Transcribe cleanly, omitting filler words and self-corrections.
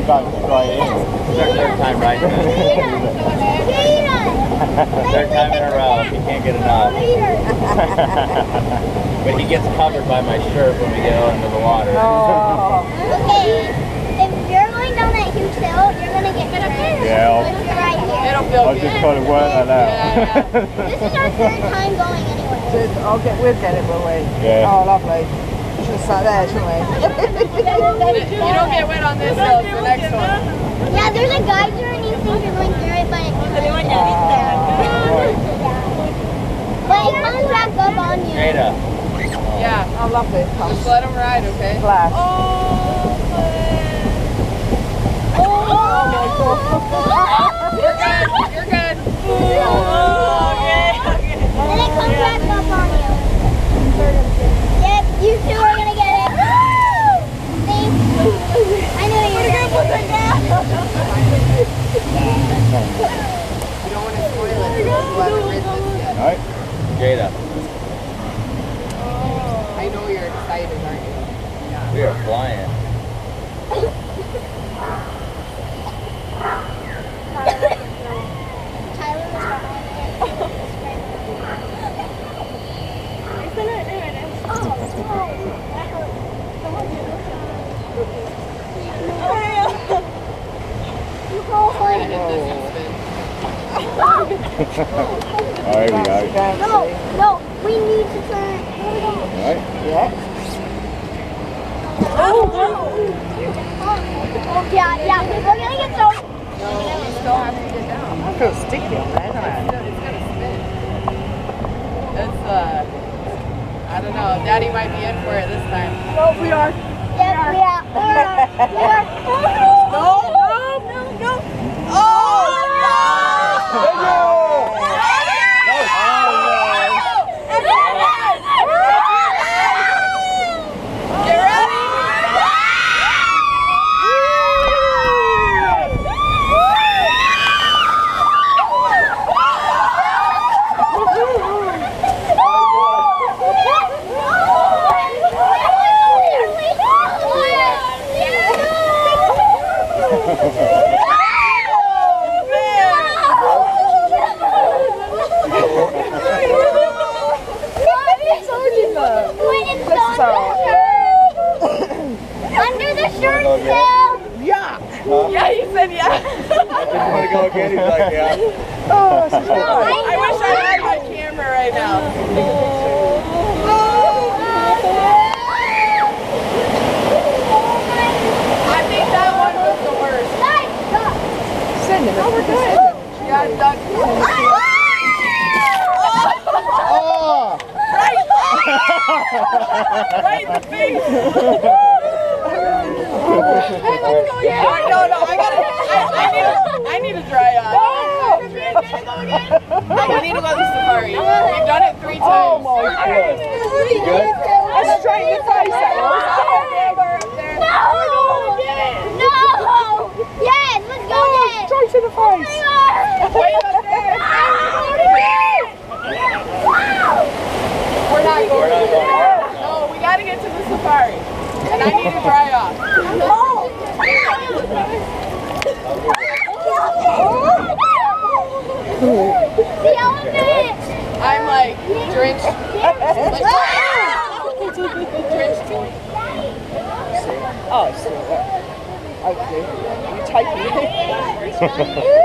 got right in. It's our third time riding this. Third time in a row. He can't get enough. But he gets covered by my shirt when we get into the water. Oh. Okay, if you're going down that huge hill, you're going to get drenched. Yeah. But if you're right here. It'll feel I'll good. just try to work that out. This is our third time going anyway. We'll get it, will we? Yeah. Oh, lovely. We should have sat there, shouldn't we? You don't get wet on this hill, it's the next one. Yeah, there's a geyser and these things are going through it, but it comes back up on you. Jada. Yeah, I love it. Just let them ride, okay? Flash. You're good, you're good. And it comes back up on you. Yep, you two are gonna get it. See? I knew you were gonna put it down. You don't want to spoil it. You haven't ridden this yet. Right? Jada. I know you're excited, aren't you? Yeah. We are flying. Tyler was behind We're gonna hit this and spin. Oh, here we go. No, we need to turn. Right? Yeah. Yeah, we're gonna get so. No, we still have to get down. I feel sticky on that, isn't it? It's gonna spin. It's, I don't know. Daddy might be in for it this time. No, we are. Yeah, we are. No! Oh, no! Get ready! Under the shirt still. Yeah! Yeah, he said yeah. I didn't want to go again. He's like, yeah. Oh, this is nice. I wish I had my camera right now. I think that one was the worst. Send him. Oh, we're good. Yeah, Doug. Oh! Right in the face. Hey, let's go again. No, I need to dry off. We need to go to the safari. We've done it 3 times. Oh my God. You good? Let's try the face out. No! Yes, let's go again! Straight to the face. Way up there. We're not going there. No, we gotta get to the safari. And I need to dry off. The elephant! I'm like drenched. Drenched. Oh, so okay. You typing it?